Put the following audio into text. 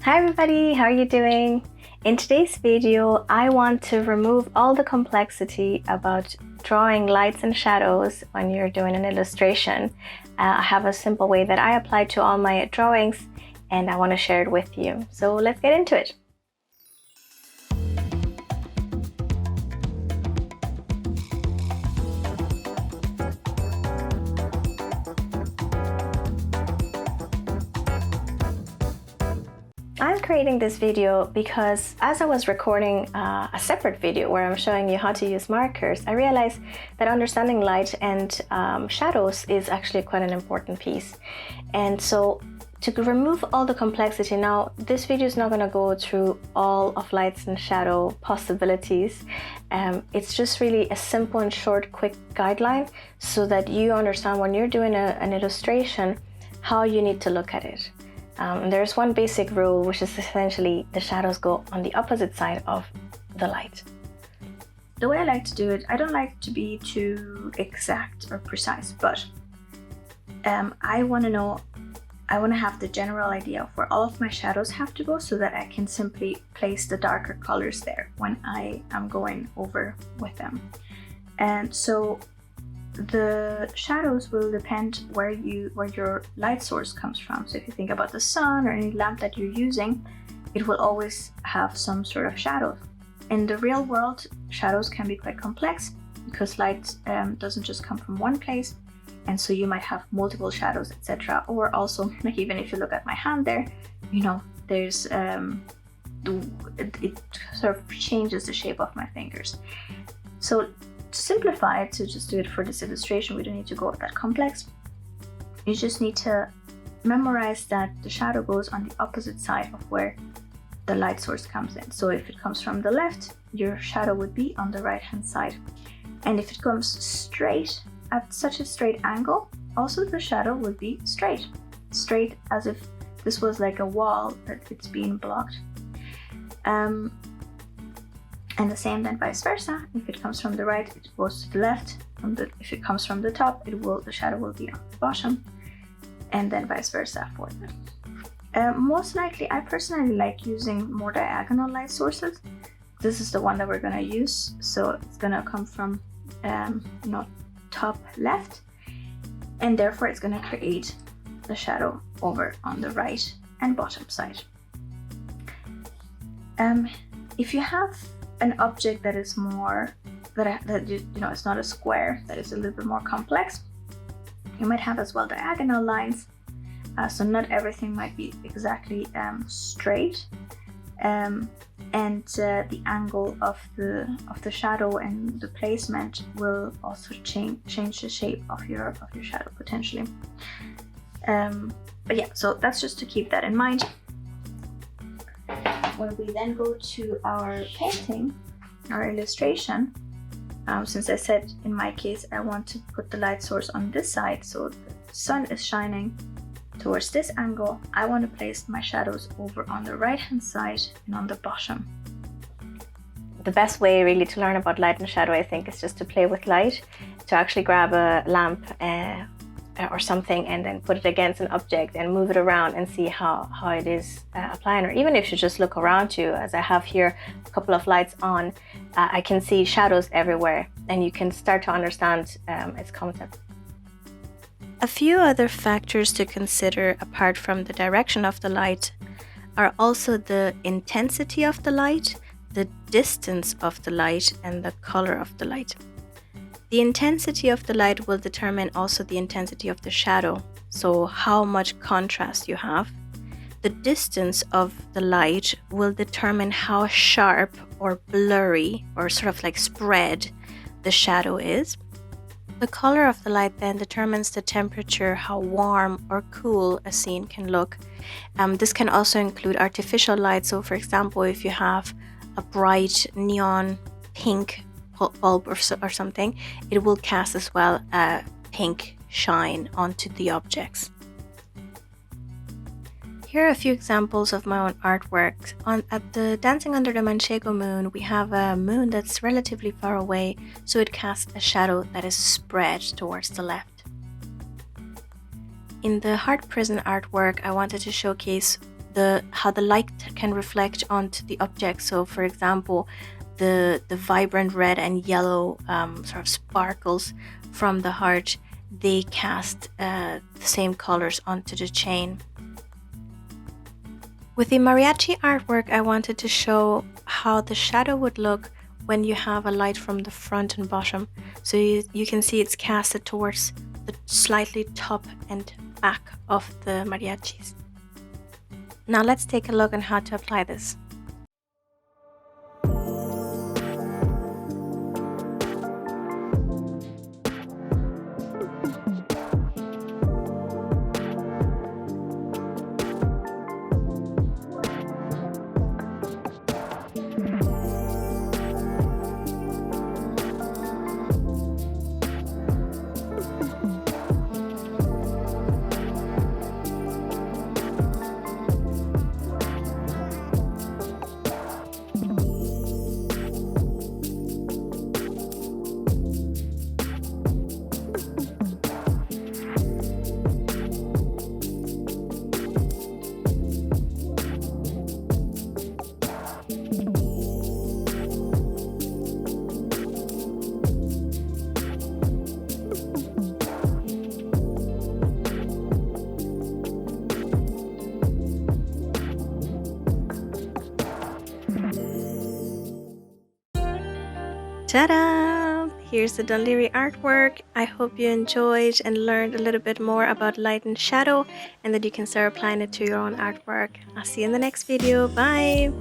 Hi everybody, how are you doing? In today's video, I want to remove all the complexity about drawing lights and shadows when you're doing an illustration. I have a simple way that I apply to all my drawings and I want to share it with you. So let's get into it. I'm creating this video because as I was recording a separate video where I'm showing you how to use markers, I realized that understanding light and shadows is actually quite an important piece. And so to remove all the complexity, now this video is not going to go through all of lights and shadow possibilities. It's just really a simple and short, quick guideline so that you understand when you're doing an illustration how you need to look at it. There's one basic rule, which is essentially the shadows go on the opposite side of the light. The way I like to do it, I don't like to be too exact or precise, but I want to have the general idea of where all of my shadows have to go so that I can simply place the darker colors there when I am going over with them. And so the shadows will depend where your light source comes from. So if you think about the sun or any lamp that you're using, it will always have some sort of shadow. In the real world, shadows can be quite complex because light doesn't just come from one place, and so you might have multiple shadows, etc. Or also, like even if you look at my hand there, there's it sort of changes the shape of my fingers. So to simplify it, to just do it for this illustration, we don't need to go that complex. You just need to memorize that the shadow goes on the opposite side of where the light source comes in. So if it comes from the left, your shadow would be on the right hand side. And if it comes straight at such a straight angle, also the shadow would be straight as if this was like a wall that it's being blocked. And the same then vice versa. If it comes from the right, it goes to the left. If it comes from the top, the shadow will be on the bottom, and then vice versa for that. Most likely, I personally like using more diagonal light sources. This is the one that we're gonna use. So it's gonna come from top left, and therefore it's gonna create the shadow over on the right and bottom side. If you have an object that is more it's not a square, that is a little bit more complex, you might have as well diagonal lines, so not everything might be exactly straight, and the angle of the shadow and the placement will also change the shape of your shadow potentially. But yeah, so that's just to keep that in mind. When we then go to our painting, our illustration, since I said in my case I want to put the light source on this side, so the sun is shining towards this angle, I want to place my shadows over on the right hand side and on the bottom. The best way really to learn about light and shadow, I think, is just to play with light, to actually grab a lamp or something and then put it against an object and move it around and see how it is applying. Or even if you just look around you, as I have here a couple of lights on, I can see shadows everywhere and you can start to understand its concept. A few other factors to consider apart from the direction of the light are also the intensity of the light, the distance of the light, and the color of the light. The intensity of the light will determine also the intensity of the shadow, so how much contrast you have. The distance of the light will determine how sharp or blurry or sort of like spread the shadow is. The color of the light then determines the temperature, how warm or cool a scene can look. This can also include artificial light, so for example, if you have a bright neon pink bulb or something, it will cast as well a pink shine onto the objects. Here are a few examples of my own artwork. At the Dancing Under the Manchego moon, we have a moon that's relatively far away, so it casts a shadow that is spread towards the left. In the Heart Prison artwork, I wanted to showcase how the light can reflect onto the object. So for example, the vibrant red and yellow sort of sparkles from the heart, they cast the same colors onto the chain. With the mariachi artwork, I wanted to show how the shadow would look when you have a light from the front and bottom. So you can see it's casted towards the slightly top and back of the mariachis. Now let's take a look on how to apply this. Ta-da! Here's the Dún Laoghaire artwork. I hope you enjoyed and learned a little bit more about light and shadow, and that you can start applying it to your own artwork. I'll see you in the next video. Bye!